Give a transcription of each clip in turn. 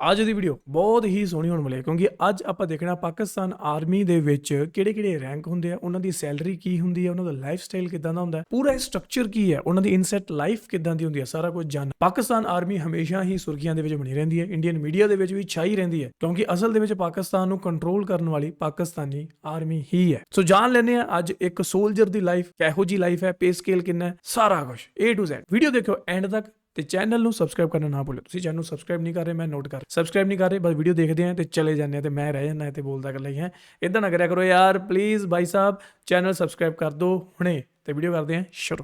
ਅੱਜ ਦੀ ਵੀਡੀਓ ਬਹੁਤ ਹੀ ਸੋਹਣੀ ਹੋਣ ਵਾਲੀ ਹੈ ਕਿਉਂਕਿ ਅੱਜ ਆਪਾਂ ਦੇਖਣਾ ਪਾਕਿਸਤਾਨ ਆਰਮੀ ਦੇ ਵਿੱਚ ਕਿਹੜੇ-ਕਿਹੜੇ ਰੈਂਕ ਹੁੰਦੇ ਆ, ਉਹਨਾਂ ਦੀ ਸੈਲਰੀ ਕੀ ਹੁੰਦੀ ਹੈ, ਉਹਨਾਂ ਦਾ ਲਾਈਫ ਸਟਾਈਲ ਕਿਦਾਂ ਦਾ ਹੁੰਦਾ ਹੈ, ਪੂਰਾ ਸਟਰਕਚਰ ਕੀ ਹੈ, ਉਹਨਾਂ ਦੀ ਇਨਸੈਟ ਲਾਈਫ ਕਿਦਾਂ ਦੀ ਹੁੰਦੀ ਹੈ, ਸਾਰਾ ਕੁਝ ਜਾਣ। ਪਾਕਿਸਤਾਨ ਆਰਮੀ ਹਮੇਸ਼ਾ ਹੀ ਸੁਰਖੀਆਂ ਦੇ ਵਿੱਚ ਬਣੀ ਰਹਿੰਦੀ ਹੈ, ਇੰਡੀਅਨ ਮੀਡੀਆ ਦੇ ਵਿੱਚ ਵੀ ਛਾਈ ਰਹਿੰਦੀ ਹੈ ਕਿਉਂਕਿ ਅਸਲ ਦੇ ਵਿੱਚ ਪਾਕਿਸਤਾਨ ਨੂੰ ਕੰਟਰੋਲ ਕਰਨ ਵਾਲੀ ਪਾਕਿਸਤਾਨੀ ਆਰਮੀ ਹੀ ਹੈ। ਸੋ ਜਾਣ ਲੈਂਦੇ ਆ ਅੱਜ ਇੱਕ ਸੋਲਜਰ ਦੀ ਲਾਈਫ, ਕਿਹੋ ਜੀ ਲਾਈਫ ਹੈ, ਪੇ ਸਕੇਲ ਕਿੰਨਾ ਹੈ, ਸਾਰਾ ਕੁਝ A to Z। ਵੀਡੀਓ ਦੇਖਿਓ ਐਂਡ ਤੱਕ ਤੇ ਚੈਨਲ ਨੂੰ ਸਬਸਕ੍ਰਾਈਬ ਕਰਨਾ ਨਾ ਭੁੱਲਿਓ। ਤੁਸੀਂ ਚੈਨਲ ਨੂੰ ਸਬਸਕ੍ਰਾਈਬ ਨਹੀਂ ਕਰ ਰਹੇ, ਮੈਂ ਨੋਟ ਕਰ ਸਬਸਕ੍ਰਾਈਬ ਨਹੀਂ ਕਰ ਰਹੇ, ਬਸ ਵੀਡੀਓ ਦੇਖਦੇ ਆਂ ਤੇ ਚਲੇ ਜਾਂਦੇ ਆ ਤੇ ਮੈਂ ਰਹਿ ਜਾਂਦਾ ਤੇ ਬੋਲਦਾ ਇਕੱਲਾ ਹੀ ਹੈ। ਇਦਾਂ ਨਾ ਕਰਿਆ ਕਰੋ ਯਾਰ please Bhai Sahib, channel subscribe ਕਰ ਦਿਓ ਹੁਣੇ ਤੇ ਵੀਡੀਓ ਕਰਦੇ ਆਂ ਸ਼ੁਰੂ।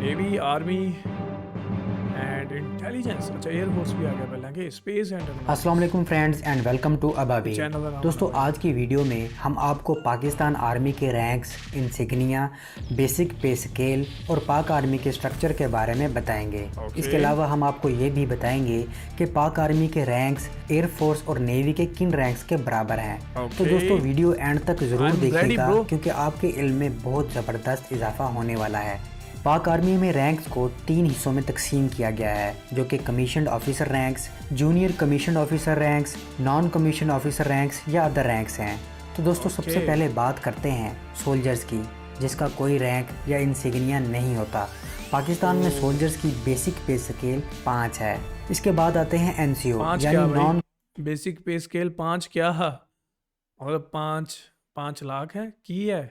नेवी आर्मी एंड इंटेलिजेंस, अच्छा एयरफोर्स भी आ गया पहले कि स्पेस एंड। अस्सलाम वालेकुम फ्रेंड्स एंड वेलकम टू अबाबी। दोस्तों आज की वीडियो में हम आपको पाकिस्तान आर्मी के ranks, insignia, basic pay scale और पाक आर्मी के स्ट्रक्चर के बारे में बताएंगे। इसके अलावा हम आपको ये भी बताएंगे कि पाक आर्मी के रैंक्स एयरफोर्स और नेवी के किन रैंक्स के बराबर हैं। तो दोस्तों वीडियो एंड तक ज़रूर देखिएगा क्योंकि आपके इल्म में बहुत ज़बरदस्त इजाफा होने वाला है। पाक आर्मी में रैंक्स को 3 हिस्सों में तकसीम किया गया है, जो कि commissioned officer ranks, junior commissioned officer ranks, non commissioned officer ranks या अदर रैंक्स हैं। तो दोस्तों सबसे पहले बात करते हैं सोल्जर्स की, जिसका कोई रैंक या इंसिग्निया नहीं होता। पाकिस्तान में सोल्जर्स की बेसिक पे स्केल 5 है। इसके बाद आते हैं NCO यानी नॉन बेसिक पे स्केल 5 क्या है, और 5 लाख है की है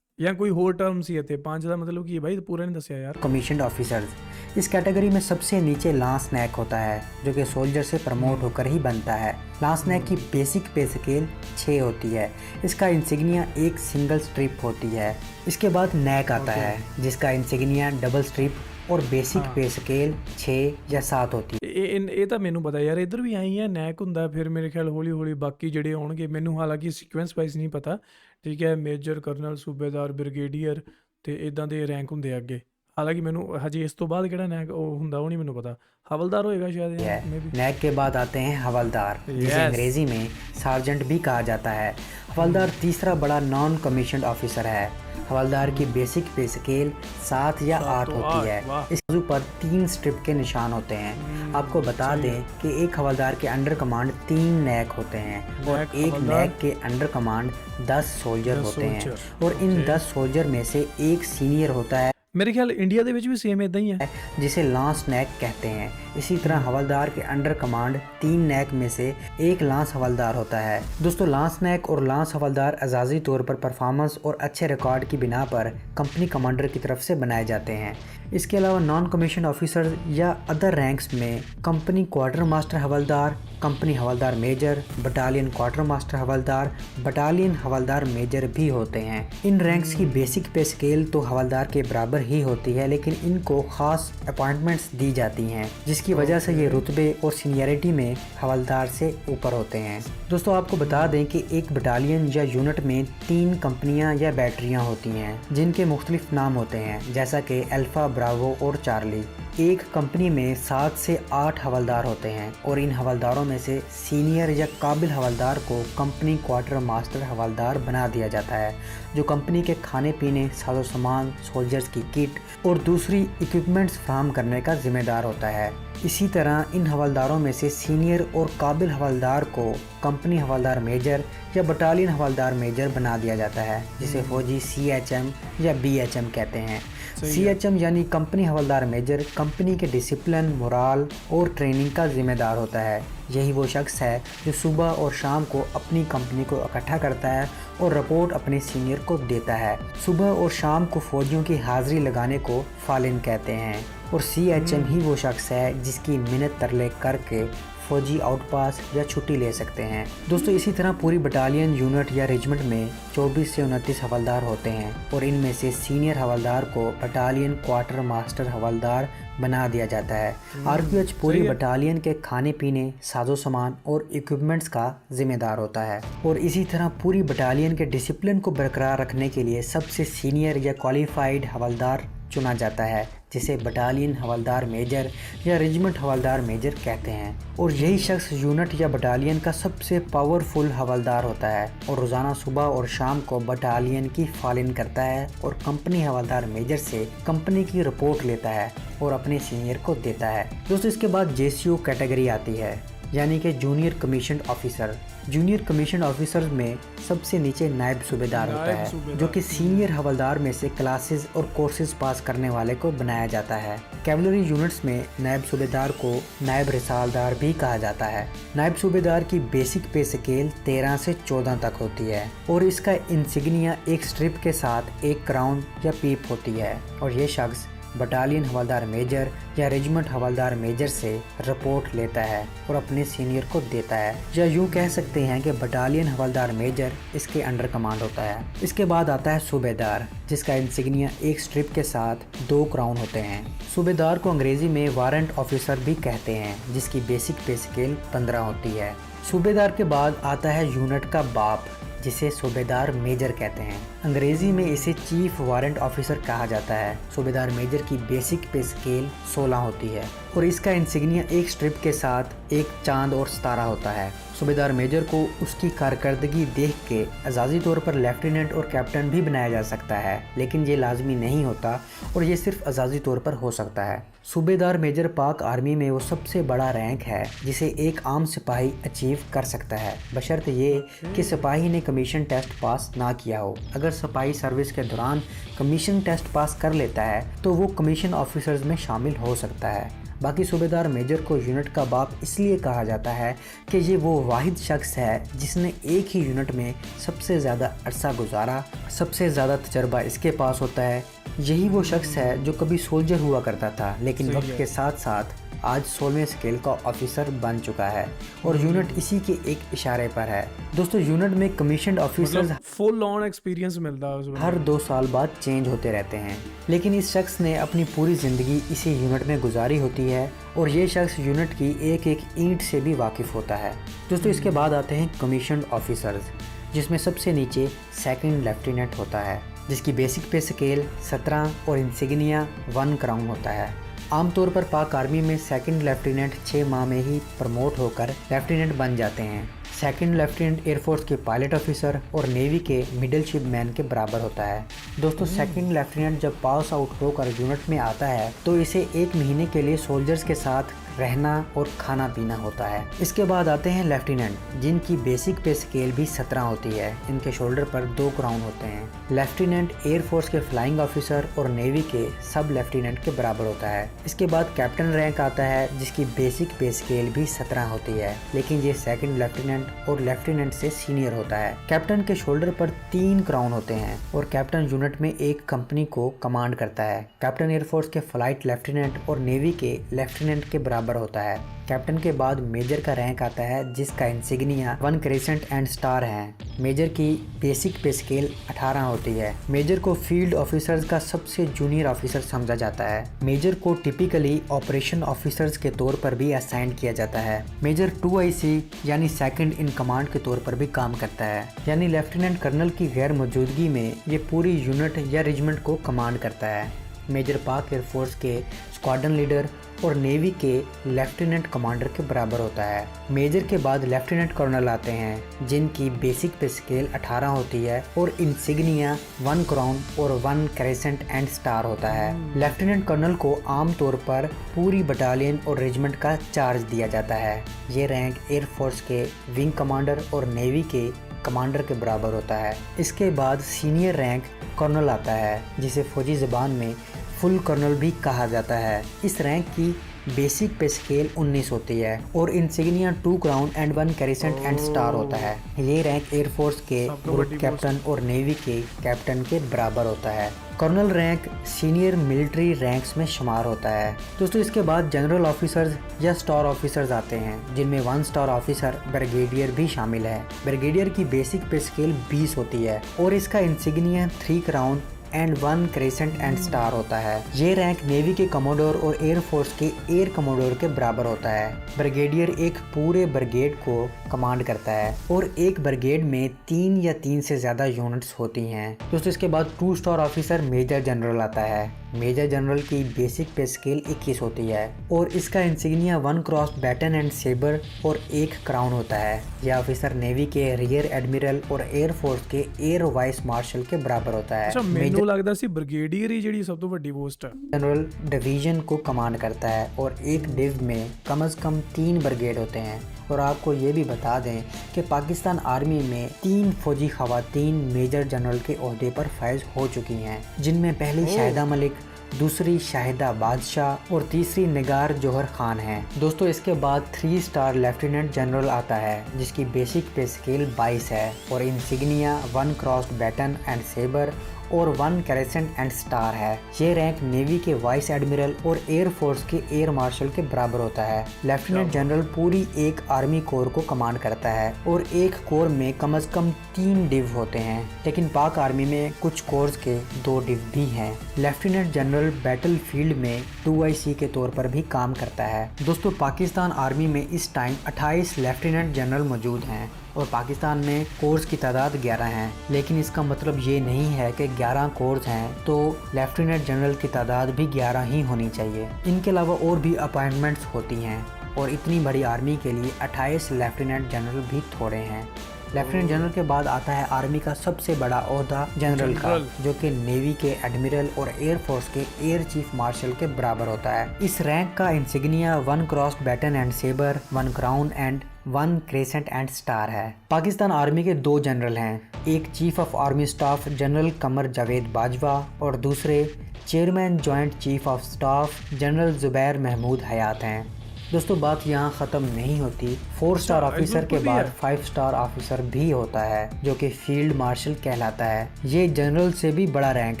या कोई होर टर्म सी है। 5 का मतलब की है भाई, पूरा नहीं दसिया यार। कमीशन्ड ऑफिसर्स इस कैटेगरी में सबसे नीचे लांस नैक होता है, जो कि सोल्जर से प्रमोट होकर ही बनता है। लांस नैक की बेसिक पे स्केल 6 होती है। इसका इंसिग्निया एक सिंगल स्ट्रिप होती है। इसके बाद नैक आता है, जिसका इंसिग्निया डबल स्ट्रिप और बेसिक पे स्केल 6 या 7 होती है। ਇਹ ਤਾਂ ਮੈਨੂੰ ਪਤਾ ਯਾਰ, ਇੱਧਰ ਵੀ ਆਈ ਹੈ ਨੈਕ ਹੁੰਦਾ, ਫਿਰ ਮੇਰੇ ਖਿਆਲ ਹੌਲੀ ਹੌਲੀ ਬਾਕੀ ਜਿਹੜੇ ਆਉਣਗੇ ਮੈਨੂੰ ਹਾਲਾਂਕਿ ਸੀਕੁਐਂਸ ਵਾਈਜ਼ ਨਹੀਂ ਪਤਾ, ਠੀਕ ਹੈ। ਮੇਜਰ, ਕਰਨਲ, ਸੂਬੇਦਾਰ, ਬ੍ਰਿਗੇਡੀਅਰ ਤੇ ਇਦਾਂ ਦੇ ਰੈਂਕ ਹੁੰਦੇ ਆ ਅੱਗੇ। हालांकि मैंने हजी इस तो बाद केड़ा नैक हुंदा वो नहीं मैंने पता, हवलदार होएगा शायद। नैक के बाद आते हैं हवलदार, जिसे अंग्रेजी में सार्जेंट भी कहा जाता है। हवलदार तीसरा बड़ा नॉन कमीशन्ड ऑफिसर है। हवलदार की बेसिक पे स्केल 7 या 8 होती है। इस बाजू पर 3 स्ट्रिप के निशान होते हैं। आपको बता दें कि एक हवलदार के अंडर कमांड 3 नैक होते हैं और एक नैक के अंडर कमांड 10 सोल्जर होते हैं और इन 10 सोल्जर में से एक सीनियर होता है। मेरे ख्याल इंडिया ਦੇ ਵਿੱਚ ਵੀ सेम इदा ही है, जिसे लांस नैक कहते हैं। इसी तरह हवलदार के अंडर कमांड 3 नैक में से एक लांस हवलदार होता है। दोस्तों लांस नैक और लांस हवलदार एजाजी तौर पर परफॉर्मेंस और अच्छे रिकॉर्ड की बिना पर कंपनी कमांडर की तरफ से बनाए जाते हैं। इसके अलावा नॉन कमीशन ऑफिसर या अदर रैंक्स में कंपनी क्वार्टर मास्टर हवलदार, कंपनी हवलदार मेजर, बटालियन क्वार्टर मास्टर हवलदार, बटालियन हवलदार मेजर भी होते हैं। इन रैंक्स की बेसिक पे स्केल तो हवलदार के बराबर ही होती है, लेकिन इनको खास अपॉइंटमेंट्स दी जाती हैं, जिसकी वजह से ये रुतबे और सीनियरिटी में हवलदार से ऊपर होते हैं। दोस्तों आपको बता दें कि एक बटालियन या यूनिट में 3 कंपनियां या बैटरियां होती हैं, जिनके मुख्तलिफ नाम होते हैं, जैसा कि अल्फा, ब्रावो और चार्ली। एक कंपनी में 7 से 8 हवलदार होते हैं और इन हवलदारों में से सीनियर या काबिल हवलदार को कंपनी क्वार्टर मास्टर हवलदार बना दिया जाता है, जो कंपनी के खाने पीने, साजो सामान, सोल्जर्स की किट और दूसरी इक्विपमेंट्स फराहम करने का जिम्मेदार होता है। इसी तरह इन हवलदारों में से सीनियर और काबिल हवलदार को कंपनी हवलदार मेजर या बटालियन हवलदार मेजर बना दिया जाता है, जिसे फौजी CHM या BHM कहते हैं। CHM यानी कंपनी हवलदार मेजर कंपनी के डिसिप्लिन, मोराल और ट्रेनिंग का जिम्मेदार होता है। यही वो शख्स है जो सुबह और शाम को अपनी कंपनी को इकट्ठा करता है और रिपोर्ट अपने सीनियर को देता है। सुबह और शाम को फौजियों की हाज़िरी लगाने को फालिन कहते हैं और CHM ही वो शख्स है जिसकी मिन्नत तरले करके फौजी आउटपास या छुट्टी ले सकते हैं। दोस्तों इसी तरह पूरी बटालियन, यूनिट या रेजिमेंट में 24 से 29 हवलदार होते हैं और इनमें से सीनियर हवलदार को बटालियन क्वार्टर मास्टर हवलदार बना दिया जाता है। RQH पूरी बटालियन के खाने पीने, साजो सामान और इक्विपमेंट्स का जिम्मेदार होता है और इसी तरह पूरी बटालियन के डिसिप्लिन को बरकरार रखने के लिए सबसे सीनियर या क्वालिफाइड हवलदार चुना जाता है, जिसे बटालियन हवलदार मेजर या रेजिमेंट हवलदार मेजर कहते हैं। और यही शख्स यूनिट या बटालियन का सबसे पावरफुल हवलदार होता है और रोज़ाना सुबह और शाम को बटालियन की फालिन करता है और कंपनी हवलदार मेजर से कंपनी की रिपोर्ट लेता है और अपने सीनियर को देता है। दोस्तों इसके बाद जेसीओ कैटेगरी आती है, यानी कि junior commission officer. Junior commission officer में सबसे नीचे नायब सूबेदार होता है, जो कि सीनियर हवलदार में से क्लासेस और कोर्सेज पास करने वाले को बनाया जाता है। कैवलरी यूनिट्स में नायब सूबेदार को नायब रिसालदार भी कहा जाता है। नायब सूबेदार की बेसिक पे स्केल 13 से 14 तक होती है और इसका इंसिग्निया एक स्ट्रिप के साथ एक क्राउन या पीप होती है और ये शख्स बटालियन हवलदार मेजर या रेजिमेंट हवलदार मेजर से रिपोर्ट लेता है और अपने सीनियर को देता है, या यूं कह सकते हैं कि बटालियन हवलदार मेजर इसके अंडर कमांड होता है। इसके बाद आता है सूबेदार, जिसका इंसिग्निया एक स्ट्रिप के साथ 2 क्राउन होते हैं। सूबेदार को अंग्रेजी में वारंट ऑफिसर भी कहते हैं, जिसकी बेसिक पे स्केल 15 होती है। सूबेदार के बाद आता है यूनिट का बाप, जिसे सूबेदार मेजर कहते हैं। अंग्रेजी में इसे चीफ वारंट ऑफिसर कहा जाता है। सूबेदार मेजर की बेसिक पे स्केल 16 होती है और इसका इंसिग्निया एक स्ट्रिप के साथ एक चांद और सितारा होता है। सूबेदार मेजर को उसकी कारकर्दगी देख के एजाजी तौर पर लेफ्टिनेंट और कैप्टन भी बनाया जा सकता है, लेकिन ये लाजमी नहीं होता और ये सिर्फ एजाजी तौर पर हो सकता है। सूबेदार मेजर पाक आर्मी में वो सबसे बड़ा रैंक है जिसे एक आम सिपाही अचीव कर सकता है, बशर्ते ये कि सिपाही ने कमीशन टेस्ट पास ना किया हो। अगर सिपाही सर्विस के दौरान कमीशन टेस्ट पास कर लेता है तो वो कमीशन ऑफिसर्स में शामिल हो सकता है। बाकी सूबेदार मेजर को यूनिट का बाप इसलिए कहा जाता है कि ये वो वाहिद शख्स है जिसने एक ही यूनिट में सबसे ज़्यादा अरसा गुजारा, सबसे ज़्यादा तजर्बा इसके पास होता है। यही वो शख्स है जो कभी सोल्जर हुआ करता था, लेकिन वक्त के साथ साथ आज 16वें स्केल का ऑफिसर बन चुका है और यूनिट इसी के एक इशारे पर है। दोस्तों यूनिट में commissioned officers full on experience मिलता है उसमें। हर 2 साल बाद चेंज होते रहते हैं, लेकिन इस शख्स ने अपनी पूरी ज़िंदगी इसी यूनिट में गुजारी होती है और ये शख्स यूनिट की एक एक ईंट से भी वाकिफ़ होता है। दोस्तों इसके बाद आते हैं कमीशन्ड ऑफिसर्स, जिसमें सबसे नीचे सेकंड लेफ्टिनेंट होता है, जिसकी बेसिक पे स्केल 17 और इंसिग्निया 1 क्राउन होता है। आमतौर पर पाक आर्मी में सेकंड लेफ्टिनेंट 6 माह में ही प्रमोट होकर लेफ्टिनेंट बन जाते हैं। सेकंड लेफ्टिनेंट एयरफोर्स के पायलट ऑफिसर और नेवी के मिडिल शिप मैन के बराबर होता है। दोस्तों सेकंड लेफ्टिनेंट जब पास आउट होकर यूनिट में आता है तो इसे 1 महीने के लिए सोल्जर्स के साथ रहना और खाना पीना होता है। इसके बाद आते हैं लेफ्टिनेंट, जिनकी बेसिक पे स्केल भी 17 होती है। इनके शोल्डर पर 2 क्राउन होते हैं। लेफ्टिनेंट एयरफोर्स के फ्लाइंग ऑफिसर और नेवी के सब लेफ्टिनेंट के बराबर होता है। इसके बाद कैप्टन रैंक आता है, जिसकी बेसिक पे स्केल भी 17 होती है, लेकिन ये सेकंड लेफ्टिनेंट और लेफ्टिनेंट से सीनियर होता है। कैप्टन के शोल्डर पर 3 क्राउन होते हैं और कैप्टन यूनिट में एक कंपनी को कमांड करता है। कैप्टन एयरफोर्स के फ्लाइट लेफ्टिनेंट और नेवी के लेफ्टिनेंट के बराबर होता है। कैप्टन के बाद मेजर का रैंक आता है, जिसका इंसिग्निया 1 क्रेसेंट एंड स्टार है। मेजर की बेसिक पे स्केल 18 होती है। मेजर को फील्ड ऑफिसर्स का सबसे जूनियर ऑफिसर समझा जाता है। मेजर को टिपिकली ऑपरेशन ऑफिसर्स के तौर पर भी असाइन किया जाता है। मेजर 2IC यानी सेकंड इन कमांड के तौर पर भी काम करता है, यानी लेफ्टिनेंट कर्नल की गैर मौजूदगी में ये पूरी यूनिट या रेजिमेंट को कमांड करता है। मेजर पाक एयरफोर्स के स्क्वाड्रन लीडर और नेवी के लेफ्टिनेंट कमांडर के बराबर होता है। मेजर के बाद लेफ्टिनेंट कर्नल आते हैं, जिनकी बेसिक पे स्केल 18 होती है और इंसिग्निया 1 क्राउन और 1 क्रेसेंट एंड स्टार होता है। लेफ्टिनेंट कर्नल को आमतौर पर पूरी बटालियन और रेजिमेंट का चार्ज दिया जाता है। ये रैंक एयरफोर्स के विंग कमांडर और नेवी के कमांडर के बराबर होता है। इसके बाद सीनियर रैंक कर्नल आता है, जिसे फौजी ज़बान में फुल कर्नल भी कहा जाता है। इस रैंक की बेसिक पे स्केल 19 होती है और insignia 2 crown and 1 crescent and star होता है। ये रैंक एयरफोर्स के ग्रुप कैप्टन और नेवी के कैप्टन के बराबर होता है। Colonel rank senior military ranks में शुमार होता है। दोस्तों इसके बाद जनरल ऑफिसर्स या स्टार ऑफिसर्स आते हैं, जिनमें 1 स्टार ऑफिसर ब्रिगेडियर भी शामिल है। ब्रिगेडियर की बेसिक पे स्केल 20 होती है और इसका insignia 3 crown and 1 crescent and star होता है। ये रैंक नेवी के कमोडोर और एयरफोर्स के एयर कमोडोर के बराबर होता है। ब्रिगेडियर एक पूरे ब्रिगेड को कमांड करता है और एक ब्रिगेड में 3 या 3 से ज़्यादा यूनिट्स होती हैं। दोस्तों इसके बाद 2 स्टार ऑफिसर मेजर जनरल आता है। मेजर जनरल की बेसिक पे स्केल 21 होती है और इसका insignia 1 crossed baton and sabre और एक क्राउन होता है। यह ऑफिसर नेवी के रियर एडमिरल और एयर फोर्स के एयर वाइस मार्शल के बराबर होता है। ਅੱਛਾ ਮੈਨੂੰ ਲੱਗਦਾ ਸੀ ਬ੍ਰਿਗੇਡੀਅਰ ਹੀ ਜਿਹੜੀ ਸਭ ਤੋਂ ਵੱਡੀ ਪੋਸਟ ਹੈ। जनरल डिवीजन को कमांड करता है और एक डिव में कम से कम 3 ब्रिगेड होते हैं। और आपको ये भी बता दें कि पाकिस्तान आर्मी में 3 फौजी खवातीन मेजर जनरल के ओहदे पर फैज हो चुकी हैं, जिनमें पहली शाहिदा मलिक, दूसरी शाहिदा बादशाह और तीसरी निगार जौहर खान है। दोस्तों इसके बाद 3 स्टार लेफ्टिनेंट जनरल आता है जिसकी बेसिक पे स्केल 22 है और insignia 1 crossed baton and sabre और 1 क्रेसेंट एंड स्टार है। ये रैंक नेवी के वाइस एडमिरल और एयर फोर्स के एयर मार्शल के बराबर होता है। लेफ्टिनेंट जनरल पूरी एक आर्मी कोर को कमांड करता है और एक कोर में कम से कम 3 डिव होते हैं, लेकिन पाक आर्मी में कुछ कोर्स के 2 डिव भी हैं। लेफ्टिनेंट जनरल बैटल फील्ड में 2IC के तौर पर भी काम करता है। दोस्तों पाकिस्तान आर्मी में इस टाइम 28 लेफ्टिनेंट जनरल मौजूद हैं और पाकिस्तान में कोर्स की तादाद 11 हैं, लेकिन इसका मतलब ये नहीं है कि 11 कोर्स हैं तो लेफ्टिनेंट जनरल की तादाद भी 11 ही होनी चाहिए। इनके अलावा और भी अपॉइंटमेंट्स होती हैं और इतनी बड़ी आर्मी के लिए 28 लेफ्टिनेंट जनरल भी थोड़े हैं। लेफ्टिनेंट जनरल के बाद आता है आर्मी का सबसे बड़ा ओहदा जनरल का, जो कि नेवी के एडमिरल और एयर फोर्स के एयर चीफ मार्शल के बराबर होता है। इस रैंक का insignia 1 crossed baton and sabre, 1 crown and 1 crescent and star है। पाकिस्तान आर्मी के 2 जनरल हैं, एक chief of army staff general Qamar Javed Bajwa और दूसरे chairman joint chief of staff general Zubair Mahmood Hayat हैं। दोस्तों बात यहाँ ख़त्म नहीं होती। 4 स्टार ऑफिसर के बाद 5 स्टार ऑफिसर भी होता है जो कि फील्ड मार्शल कहलाता है। ये जनरल से भी बड़ा रैंक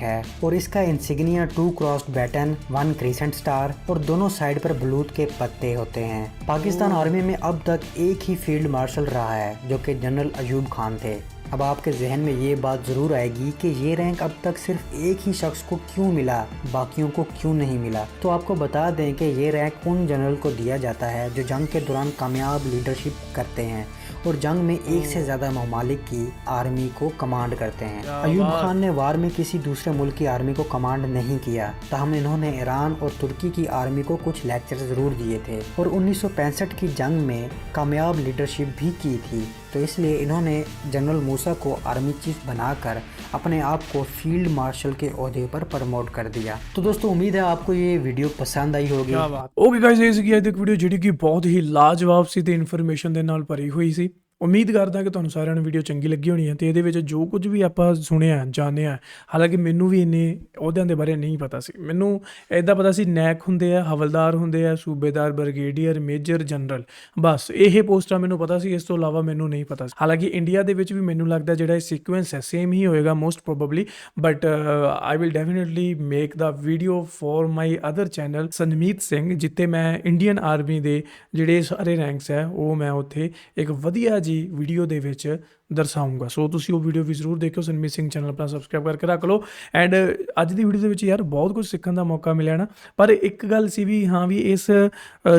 है और इसका insignia 2 crossed baton, 1 crescent star और दोनों साइड पर बलूत के पत्ते होते हैं। पाकिस्तान आर्मी में अब तक एक ही फील्ड मार्शल रहा है जो कि जनरल अयूब खान थे। अब आपके जहन में ये बात ज़रूर आएगी कि ये रैंक अब तक सिर्फ एक ही शख्स को क्यों मिला, बाकियों को क्यों नहीं मिला। तो आपको बता दें कि ये रैंक उन जनरल को दिया जाता है जो जंग के दौरान कामयाब लीडरशिप करते हैं और जंग में एक से ज़्यादा ममालिक की आर्मी को कमांड करते हैं। अयूब खान ने वार में किसी दूसरे मुल्क की आर्मी को कमांड नहीं किया, ताहम इन्होंने ईरान और तुर्की की आर्मी को कुछ लेक्चर ज़रूर दिए थे और 1965 की जंग में कामयाब लीडरशिप भी की थी। तो इसलिए इन्होंने जनरल मूसा को आर्मी चीफ बनाकर अपने आप को फील्ड मार्शल के ओहदे पर प्रमोट कर दिया। तो दोस्तों उम्मीद है आपको ये वीडियो पसंद आई होगी। ओके गाइस, ਇਹ ਸੀ ਅੱਜ ਦੀ ਵੀਡੀਓ ਜਿਹੜੀ ਕਿ ਬਹੁਤ ਹੀ ਲਾਜਵਾਬ ਸੀ ਤੇ ਇਨਫੋਰਮੇਸ਼ਨ ਦੇ ਨਾਲ ਭਰੀ ਹੋਈ ਸੀ। ਉਮੀਦ ਕਰਦਾ ਕਿ ਤੁਹਾਨੂੰ ਸਾਰਿਆਂ ਨੂੰ ਵੀਡੀਓ ਚੰਗੀ ਲੱਗੀ ਹੋਣੀ ਹੈ ਤੇ ਇਹਦੇ ਵਿੱਚ ਜੋ ਕੁਝ ਵੀ ਆਪਾਂ ਸੁਣਿਆ ਜਾਣਿਆ, ਹਾਲਾਂਕਿ ਮੈਨੂੰ ਵੀ ਇੰਨੇ ਅਹੁਦਿਆਂ ਦੇ ਬਾਰੇ ਨਹੀਂ ਪਤਾ ਸੀ। ਮੈਨੂੰ ਇੱਦਾਂ ਪਤਾ ਸੀ ਨੈਕ ਹੁੰਦੇ ਆ, ਹਵਲਦਾਰ ਹੁੰਦੇ ਆ, ਸੂਬੇਦਾਰ, ਬ੍ਰਿਗੇਡੀਅਰ, ਮੇਜਰ ਜਨਰਲ, ਬਸ ਇਹ ਪੋਸਟਾਂ ਮੈਨੂੰ ਪਤਾ ਸੀ। ਇਸ ਤੋਂ ਇਲਾਵਾ ਮੈਨੂੰ ਨਹੀਂ ਪਤਾ ਸੀ। ਹਾਲਾਂਕਿ ਇੰਡੀਆ ਦੇ ਵਿੱਚ ਵੀ ਮੈਨੂੰ ਲੱਗਦਾ ਜਿਹੜਾ ਇਹ ਸੀਕੁਐਂਸ ਹੈ ਸੇਮ ਹੀ ਹੋਏਗਾ most probably, but I will definitely make the video for my other channel Sanmeet Singh, ਜਿੱਥੇ ਮੈਂ ਇੰਡੀਅਨ ਆਰਮੀ ਦੇ ਜਿਹੜੇ ਸਾਰੇ ਰੈਂਕਸ ਹੈ ਉਹ ਮੈਂ ਉੱਥੇ ਇੱਕ ਵਧੀਆ ਜੀ ਵੀਡੀਓ ਦੇ ਵਿੱਚ ਦਰਸਾਊਂਗਾ। ਸੋ ਤੁਸੀਂ ਉਹ ਵੀਡੀਓ ਵੀ ਜ਼ਰੂਰ ਦੇਖਿਓ। ਸਨਮੀਤ ਸਿੰਘ ਚੈਨਲ ਆਪਣਾ ਸਬਸਕ੍ਰਾਈਬ ਕਰਕੇ ਰੱਖ ਲਓ। ਐਂਡ ਅੱਜ ਦੀ ਵੀਡੀਓ ਦੇ ਵਿੱਚ ਯਾਰ ਬਹੁਤ ਕੁਝ ਸਿੱਖਣ ਦਾ ਮੌਕਾ ਮਿਲਿਆ ਨਾ, ਪਰ ਇੱਕ ਗੱਲ ਸੀ ਵੀ ਹਾਂ ਵੀ ਇਸ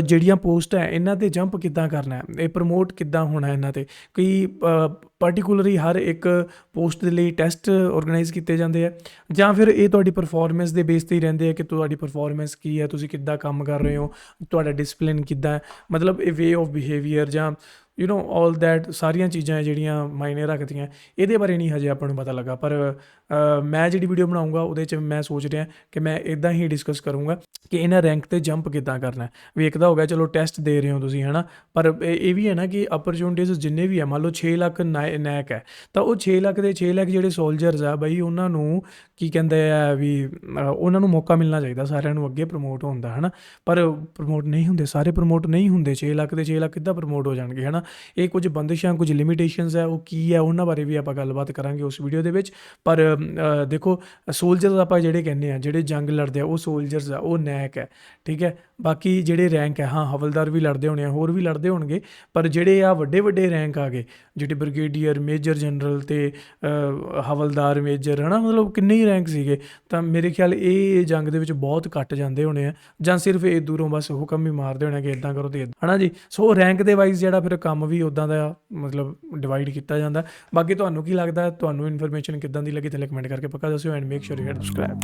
ਜਿਹੜੀਆਂ ਪੋਸਟ ਹੈ ਇਹਨਾਂ 'ਤੇ ਜੰਪ ਕਿੱਦਾਂ ਕਰਨਾ ਹੈ, ਇਹ ਪ੍ਰਮੋਟ ਕਿੱਦਾਂ ਹੋਣਾ ਇਹਨਾਂ 'ਤੇ, ਕੋਈ ਪਾਰਟੀਕੂਲਰਲੀ ਹਰ ਇੱਕ ਪੋਸਟ ਦੇ ਲਈ ਟੈਸਟ ਔਰਗੇਨਾਈਜ਼ ਕੀਤੇ ਜਾਂਦੇ ਆ ਜਾਂ ਫਿਰ ਇਹ ਤੁਹਾਡੀ ਪਰਫਾਰਮੈਂਸ ਦੇ ਬੇਸ 'ਤੇ ਹੀ ਰਹਿੰਦੇ ਆ ਕਿ ਤੁਹਾਡੀ ਪਰਫਾਰਮੈਂਸ ਕੀ ਹੈ, ਤੁਸੀਂ ਕਿੱਦਾਂ ਕੰਮ ਕਰ ਰਹੇ ਹੋ, ਤੁਹਾਡਾ ਡਿਸਪਲਿਨ ਕਿੱਦਾਂ ਹੈ, ਮਤਲਬ ਇਹ ਵੇ ਆਫ ਬਿਹੇਵੀਅਰ ਜਾਂ ਯੂ ਨੋ ਆਲ ਦੈਟ ਸਾਰੀਆਂ ਚੀਜ਼ਾਂ ਜਿਹੜੀਆਂ ਮਾਇਨੇ ਰੱਖਦੀਆਂ, ਇਹਦੇ ਬਾਰੇ ਨਹੀਂ ਹਜੇ ਆਪਾਂ ਨੂੰ ਪਤਾ ਲੱਗਾ। ਪਰ ਮੈਂ ਜਿਹੜੀ ਵੀਡੀਓ ਬਣਾਊਂਗਾ ਉਹਦੇ 'ਚ ਮੈਂ ਸੋਚ ਰਿਹਾ ਕਿ ਮੈਂ ਇੱਦਾਂ ਹੀ ਡਿਸਕਸ ਕਰੂੰਗਾ ਕਿ ਇਹਨਾਂ ਰੈਂਕ 'ਤੇ ਜੰਪ ਕਿੱਦਾਂ ਕਰਨਾ। ਵੀ ਇੱਕ ਤਾਂ ਹੋ ਗਿਆ ਚਲੋ ਟੈਸਟ ਦੇ ਰਹੇ ਹੋ ਤੁਸੀਂ ਹੈ ਨਾ, ਪਰ ਇਹ ਵੀ ਹੈ ਨਾ ਕਿ ਅਪਰਚੂਨਿਟੀਜ਼ ਜਿੰਨੇ ਵੀ ਆ, ਮੰਨ ਲਓ 6 ਲੱਖ ਨੈਕ ਹੈ ਤਾਂ ਉਹ 6 ਲੱਖ ਦੇ 6 ਲੱਖ ਜਿਹੜੇ ਸੋਲਜਰਸ ਆ ਬਈ ਉਹਨਾਂ ਨੂੰ ਕੀ ਕਹਿੰਦੇ ਆ ਵੀ ਉਹਨਾਂ ਨੂੰ ਮੌਕਾ ਮਿਲਣਾ ਚਾਹੀਦਾ ਸਾਰਿਆਂ ਨੂੰ ਅੱਗੇ ਪ੍ਰਮੋਟ ਹੋਣ ਦਾ ਹੈ ਨਾ, ਪਰ ਪ੍ਰਮੋਟ ਨਹੀਂ ਹੁੰਦੇ, ਸਾਰੇ ਪ੍ਰਮੋਟ ਨਹੀਂ ਹੁੰਦੇ। 6 ਲੱਖ ਦੇ 6 ਲੱਖ ਕਿੱਦਾਂ ਪ੍ਰਮੋਟ ਹੋ ਜਾਣਗੇ ਹੈ ਨਾ। ਇਹ ਕੁਝ ਬੰਦਿਸ਼ਾਂ, ਕੁਝ ਲਿਮਿਟੇਸ਼ਨਸ ਹੈ, ਉਹ ਕੀ ਹੈ ਉਹਨਾਂ ਬਾਰੇ ਵੀ ਆਪਾਂ ਗੱਲਬਾਤ ਕਰਾਂਗੇ ਉਸ ਵੀਡੀਓ ਦੇ ਵਿੱਚ। ਪਰ ਦੇਖੋ ਸੋਲਜਰਸ ਆਪਾਂ ਜਿਹੜੇ ਕਹਿੰਦੇ ਆ, ਜਿਹੜੇ ਜੰਗ ਲੜਦੇ ਆ, ਉਹ ਸੋਲਜਰਸ ਆ, ਉਹ ਨੈਕ ਹੈ, ਠੀਕ ਹੈ। ਬਾਕੀ ਜਿਹੜੇ ਰੈਂਕ ਹੈ, ਹਾਂ ਹਵਲਦਾਰ ਵੀ ਲੜਦੇ ਹੋਣੇ ਆ, ਹੋਰ ਵੀ ਲੜਦੇ ਹੋਣਗੇ, ਪਰ ਜਿਹੜੇ ਆ ਵੱਡੇ ਰੈਂਕ ਆ ਗਏ, ਜਿਹੜੇ ਬ੍ਰਿਗੇਡੀਅਰ, ਮੇਜਰ ਜਨਰਲ ਤੇ ਹਵਲਦਾਰ ਮੇਜਰ, ਹੈ ਨਾ, ਮਤਲਬ ਕਿੰਨੇ ਹੀ ਰੈਂਕ ਸੀਗੇ। ਤਾਂ ਮੇਰੇ ਖਿਆਲ ਇਹ ਜੰਗ ਦੇ ਵਿੱਚ ਬਹੁਤ ਘੱਟ ਜਾਂਦੇ ਹੋਣੇ ਆ, ਜਾਂ ਸਿਰਫ ਇਹ ਦੂਰੋਂ ਬਸ ਹੁਕਮ ਹੀ ਮਾਰਦੇ ਹੋਣੇ ਕਿ ਇੱਦਾਂ ਕਰੋ ਤੇ ਇੱਦਾਂ, ਹੈ ਨਾ ਜੀ। ਸੋ ਰੈਂਕ ਦੇ ਵਾਈਜ਼ ਜਿਹੜਾ ਫਿਰ ਕੰਮ ਵੀ ਉੱਦਾਂ ਦਾ ਮਤਲਬ ਡਿਵਾਈਡ ਕੀਤਾ ਜਾਂਦਾ। ਬਾਕੀ ਤੁਹਾਨੂੰ ਕੀ ਲੱਗਦਾ, ਤੁਹਾਨੂੰ ਇਨਫੋਰਮੇਸ਼ਨ ਕਿੱਦਾਂ ਦੀ ਲੱਗੀ ਥੱਲੇ ਕਮੈਂਟ ਕਰਕੇ ਪੱਕਾ ਦੱਸਿਓ, and make sure you hit subscribe.